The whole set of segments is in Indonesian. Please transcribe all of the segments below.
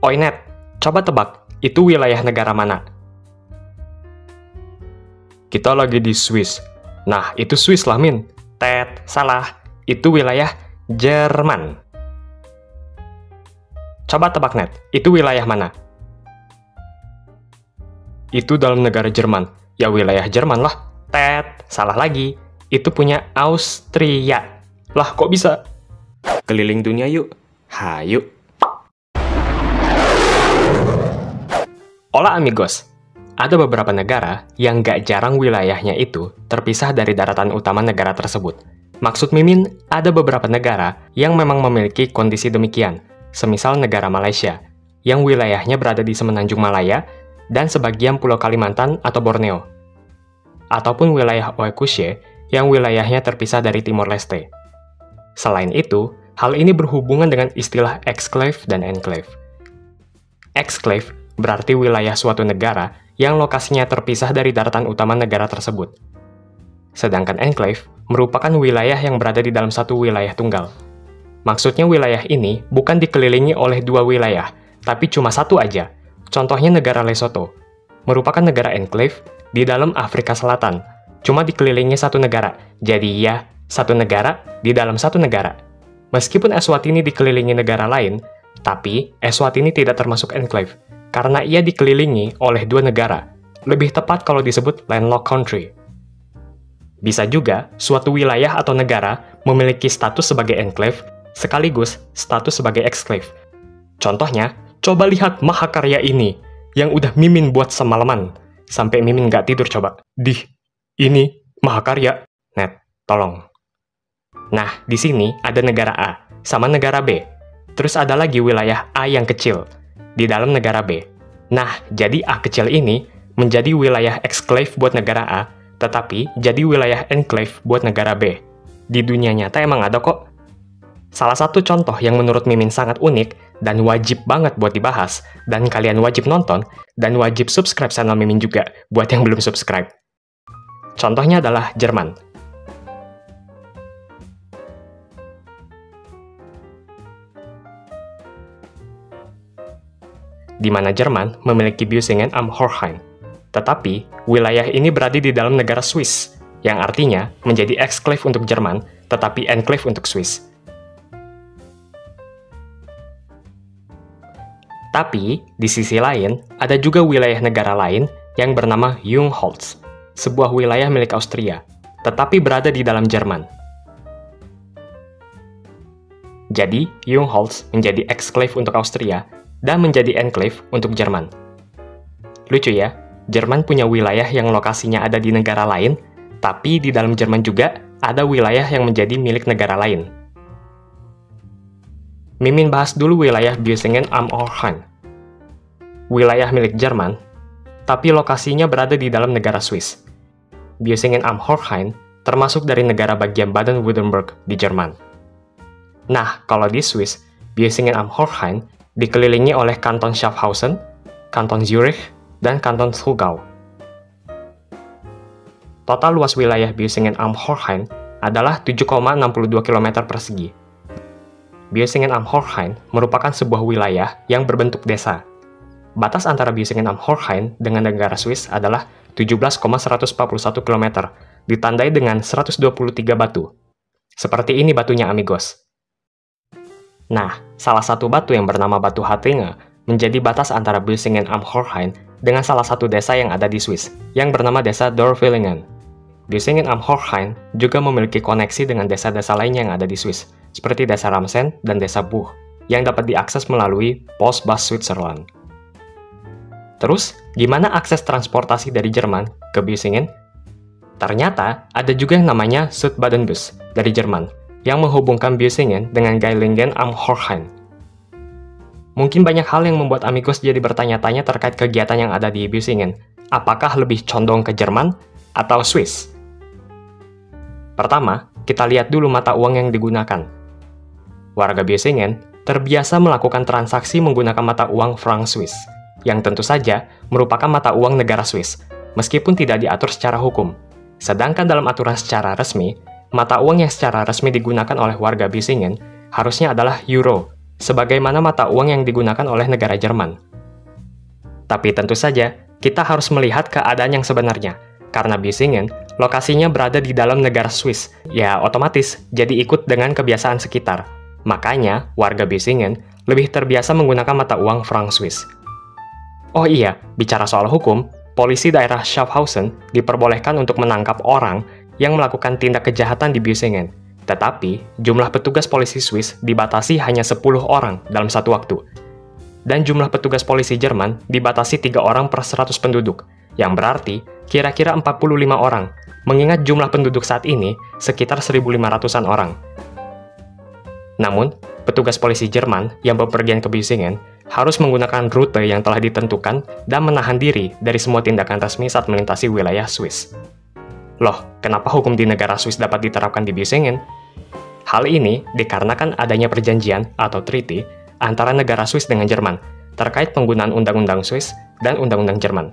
Oi Net, coba tebak, itu wilayah negara mana? Kita lagi di Swiss. Nah, itu Swiss lah, Min. Tet, salah. Itu wilayah Jerman. Coba tebak, Net, itu wilayah mana? Itu dalam negara Jerman. Ya wilayah Jerman lah. Tet, salah lagi. Itu punya Austria. Lah, kok bisa? Keliling dunia yuk. Hayu. Hola amigos. Ada beberapa negara yang gak jarang wilayahnya itu terpisah dari daratan utama negara tersebut. Maksud Mimin, ada beberapa negara yang memang memiliki kondisi demikian. Semisal negara Malaysia, yang wilayahnya berada di semenanjung Malaya dan sebagian pulau Kalimantan atau Borneo. Ataupun wilayah Oekusye yang wilayahnya terpisah dari Timor Leste. Selain itu, hal ini berhubungan dengan istilah exclave dan enclave. Exclave berarti wilayah suatu negara yang lokasinya terpisah dari daratan utama negara tersebut. Sedangkan enclave merupakan wilayah yang berada di dalam satu wilayah tunggal. Maksudnya wilayah ini bukan dikelilingi oleh dua wilayah, tapi cuma satu aja. Contohnya negara Lesotho, merupakan negara enclave di dalam Afrika Selatan, cuma dikelilingi satu negara. Jadi ya, satu negara di dalam satu negara. Meskipun Eswatini dikelilingi negara lain, tapi Eswatini tidak termasuk enclave, karena ia dikelilingi oleh dua negara, lebih tepat kalau disebut landlocked country. Bisa juga suatu wilayah atau negara memiliki status sebagai enclave, sekaligus status sebagai exclave. Contohnya, coba lihat mahakarya ini, yang udah Mimin buat semalaman, sampai Mimin nggak tidur coba. Ini mahakarya. Net, tolong. Nah, di sini ada negara A, sama negara B. Terus ada lagi wilayah A yang kecil, di dalam negara B. Nah, jadi A kecil ini menjadi wilayah exclave buat negara A, tetapi jadi wilayah enclave buat negara B. Di dunia nyata emang ada kok. Salah satu contoh yang menurut Mimin sangat unik dan wajib banget buat dibahas, dan kalian wajib nonton, dan wajib subscribe channel Mimin juga buat yang belum subscribe. Contohnya adalah Jerman. Di mana Jerman memiliki Büsingen am Horrhein. Tetapi, wilayah ini berada di dalam negara Swiss, yang artinya menjadi exclave untuk Jerman, tetapi enclave untuk Swiss. Tapi, di sisi lain, ada juga wilayah negara lain yang bernama Jungholz, sebuah wilayah milik Austria, tetapi berada di dalam Jerman. Jadi, Jungholz menjadi exclave untuk Austria, dan menjadi enclave untuk Jerman. Lucu ya, Jerman punya wilayah yang lokasinya ada di negara lain, tapi di dalam Jerman juga ada wilayah yang menjadi milik negara lain. Mimin bahas dulu wilayah Büsingen am Horrhein. Wilayah milik Jerman, tapi lokasinya berada di dalam negara Swiss. Büsingen am Horrhein termasuk dari negara bagian Baden-Württemberg di Jerman. Nah, kalau di Swiss, Büsingen am Horrhein dikelilingi oleh Kanton Schaffhausen, Kanton Zurich, dan Kanton Thurgau. Total luas wilayah Büsingen am Horrhein adalah 7,62 km persegi. Büsingen am Horrhein merupakan sebuah wilayah yang berbentuk desa. Batas antara Büsingen am Horrhein dengan negara Swiss adalah 17,141 km, ditandai dengan 123 batu. Seperti ini batunya amigos. Nah, salah satu batu yang bernama Batu Hattinge menjadi batas antara Büsingen am Horrhein dengan salah satu desa yang ada di Swiss, yang bernama desa Dorfvillingen. Büsingen am Horrhein juga memiliki koneksi dengan desa-desa lain yang ada di Swiss, seperti desa Ramsen dan desa Buch, yang dapat diakses melalui Pos Bus Switzerland. Terus, gimana akses transportasi dari Jerman ke Büsingen? Ternyata, ada juga yang namanya Südbadenbus dari Jerman, yang menghubungkan Büsingen dengan Geilingen am Horrhein. Mungkin banyak hal yang membuat amigos jadi bertanya-tanya terkait kegiatan yang ada di Büsingen. Apakah lebih condong ke Jerman atau Swiss? Pertama, kita lihat dulu mata uang yang digunakan. Warga Büsingen terbiasa melakukan transaksi menggunakan mata uang franc Swiss, yang tentu saja merupakan mata uang negara Swiss, meskipun tidak diatur secara hukum. Sedangkan dalam aturan secara resmi, mata uang yang secara resmi digunakan oleh warga Büsingen harusnya adalah euro, sebagaimana mata uang yang digunakan oleh negara Jerman. Tapi tentu saja, kita harus melihat keadaan yang sebenarnya, karena Bissingen lokasinya berada di dalam negara Swiss, ya otomatis jadi ikut dengan kebiasaan sekitar. Makanya, warga Bissingen lebih terbiasa menggunakan mata uang franc Swiss. Oh iya, bicara soal hukum, polisi daerah Schaffhausen diperbolehkan untuk menangkap orang yang melakukan tindak kejahatan di Bissingen. Tetapi, jumlah petugas polisi Swiss dibatasi hanya 10 orang dalam satu waktu. Dan jumlah petugas polisi Jerman dibatasi 3 orang per 100 penduduk, yang berarti kira-kira 45 orang, mengingat jumlah penduduk saat ini sekitar 1.500-an orang. Namun, petugas polisi Jerman yang bepergian ke Bissingen harus menggunakan rute yang telah ditentukan dan menahan diri dari semua tindakan resmi saat melintasi wilayah Swiss. Loh, kenapa hukum di negara Swiss dapat diterapkan di Bissingen? Hal ini dikarenakan adanya perjanjian atau treaty antara negara Swiss dengan Jerman terkait penggunaan undang-undang Swiss dan undang-undang Jerman.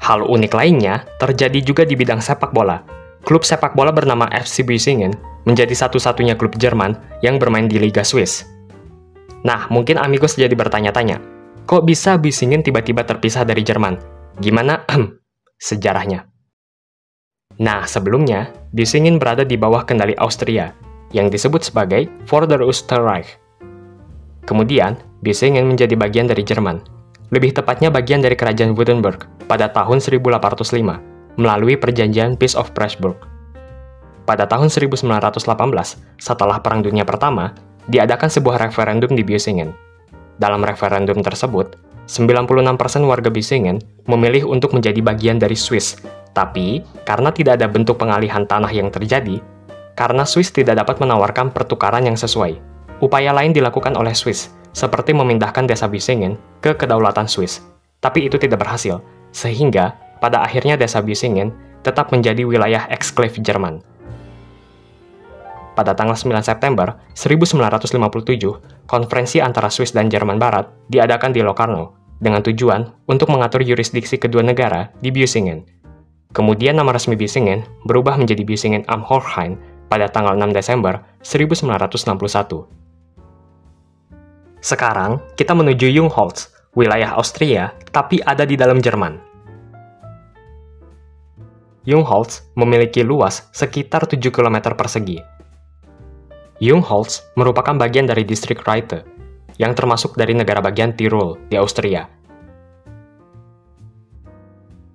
Hal unik lainnya terjadi juga di bidang sepak bola. Klub sepak bola bernama FC Bissingen menjadi satu-satunya klub Jerman yang bermain di Liga Swiss. Nah, mungkin amigos jadi bertanya-tanya, kok bisa Bissingen tiba-tiba terpisah dari Jerman? Gimana sejarahnya? Nah, sebelumnya, Bissingen berada di bawah kendali Austria, yang disebut sebagai Vorderösterreich. Kemudian, Bissingen menjadi bagian dari Jerman, lebih tepatnya bagian dari Kerajaan Württemberg pada tahun 1805, melalui perjanjian Peace of Pressburg. Pada tahun 1918, setelah Perang Dunia Pertama, diadakan sebuah referendum di Bissingen. Dalam referendum tersebut, 96% warga Bissingen memilih untuk menjadi bagian dari Swiss. Tapi, karena tidak ada bentuk pengalihan tanah yang terjadi, karena Swiss tidak dapat menawarkan pertukaran yang sesuai, upaya lain dilakukan oleh Swiss, seperti memindahkan desa Bissingen ke kedaulatan Swiss. Tapi itu tidak berhasil, sehingga pada akhirnya desa Bissingen tetap menjadi wilayah eksklave Jerman. Pada tanggal 9 September 1957, konferensi antara Swiss dan Jerman Barat diadakan di Locarno, dengan tujuan untuk mengatur yurisdiksi kedua negara di Bissingen. Kemudian nama resmi Bissingen berubah menjadi Bissingen am Hochrhein pada tanggal 6 Desember 1961. Sekarang, kita menuju Jungholz, wilayah Austria, tapi ada di dalam Jerman. Jungholz memiliki luas sekitar 7 km persegi. Jungholz merupakan bagian dari distrik Reutte, yang termasuk dari negara bagian Tirol di Austria.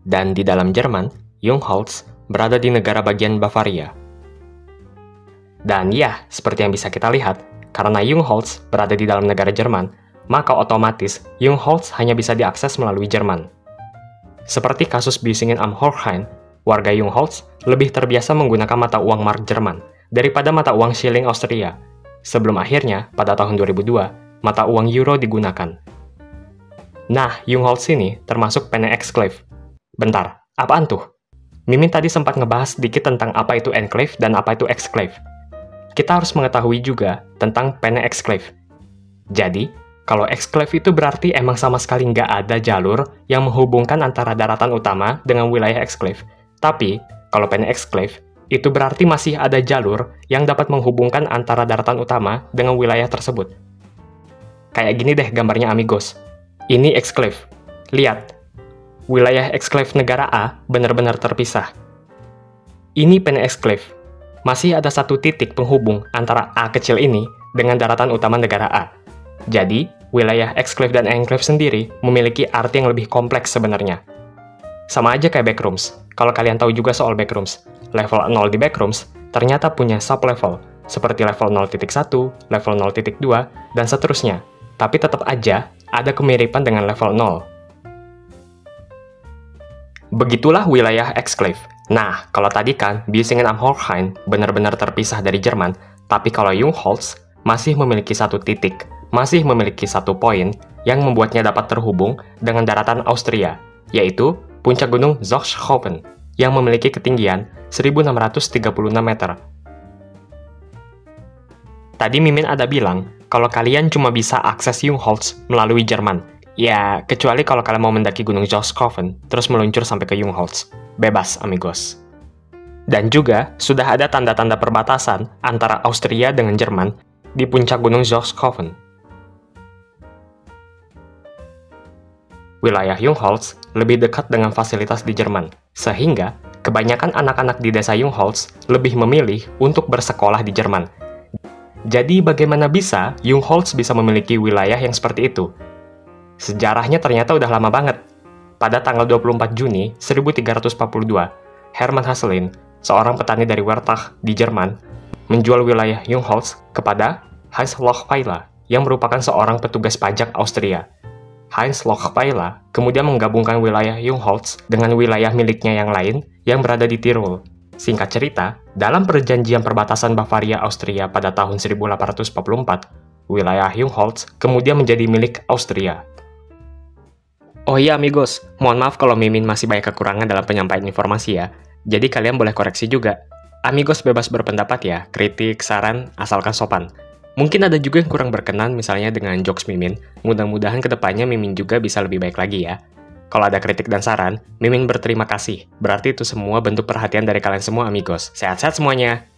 Dan di dalam Jerman, Jungholz berada di negara bagian Bavaria. Dan ya, seperti yang bisa kita lihat, karena Jungholz berada di dalam negara Jerman, maka otomatis Jungholz hanya bisa diakses melalui Jerman. Seperti kasus Bissingen am Hochrhein, warga Jungholz lebih terbiasa menggunakan mata uang mark Jerman daripada mata uang shilling Austria, sebelum akhirnya pada tahun 2002, mata uang euro digunakan. Nah, Jungholz ini termasuk Penne Exclave. Bentar, apaan tuh? Mimin tadi sempat ngebahas sedikit tentang apa itu enclave dan apa itu exclave. Kita harus mengetahui juga tentang Penne Exclave. Jadi, kalau exclave itu berarti emang sama sekali nggak ada jalur yang menghubungkan antara daratan utama dengan wilayah exclave. Tapi, kalau Penne Exclave, itu berarti masih ada jalur yang dapat menghubungkan antara daratan utama dengan wilayah tersebut. Kayak gini deh gambarnya amigos. Ini exclave. Lihat, wilayah exclave negara A benar-benar terpisah. Ini Penne Exclave. Masih ada satu titik penghubung antara A kecil ini dengan daratan utama negara A. Jadi, wilayah exclave dan enclave sendiri memiliki arti yang lebih kompleks sebenarnya. Sama aja kayak backrooms. Kalau kalian tahu juga soal backrooms, level 0 di backrooms ternyata punya sub-level, seperti level 0.1, level 0.2, dan seterusnya. Tapi tetap aja ada kemiripan dengan level 0. Begitulah wilayah exclave. Nah, kalau tadi kan Bissingen am Hochrhein benar-benar terpisah dari Jerman, tapi kalau Jungholz masih memiliki satu titik, masih memiliki satu poin yang membuatnya dapat terhubung dengan daratan Austria, yaitu puncak gunung Zochhofen yang memiliki ketinggian 1636 meter. Tadi Mimin ada bilang kalau kalian cuma bisa akses Jungholz melalui Jerman. Ya, kecuali kalau kalian mau mendaki gunung Zochhofen terus meluncur sampai ke Jungholz. Bebas, amigos. Dan juga sudah ada tanda-tanda perbatasan antara Austria dengan Jerman di puncak gunung Zoskhoven. Wilayah Jungholz lebih dekat dengan fasilitas di Jerman, sehingga kebanyakan anak-anak di desa Jungholz lebih memilih untuk bersekolah di Jerman. Jadi bagaimana bisa Jungholz bisa memiliki wilayah yang seperti itu? Sejarahnya ternyata udah lama banget. Pada tanggal 24 Juni 1342, Hermann Hasselin, seorang petani dari Wertach di Jerman, menjual wilayah Jungholz kepada Heinz Lochweiler yang merupakan seorang petugas pajak Austria. Heinz Lochweiler kemudian menggabungkan wilayah Jungholz dengan wilayah miliknya yang lain yang berada di Tirol. Singkat cerita, dalam perjanjian perbatasan Bavaria-Austria pada tahun 1844, wilayah Jungholz kemudian menjadi milik Austria. Oh iya amigos, mohon maaf kalau Mimin masih banyak kekurangan dalam penyampaian informasi ya. Jadi kalian boleh koreksi juga. Amigos bebas berpendapat ya, kritik, saran, asalkan sopan. Mungkin ada juga yang kurang berkenan misalnya dengan jokes Mimin. Mudah-mudahan kedepannya Mimin juga bisa lebih baik lagi ya. Kalau ada kritik dan saran, Mimin berterima kasih. Berarti itu semua bentuk perhatian dari kalian semua amigos. Sehat-sehat semuanya!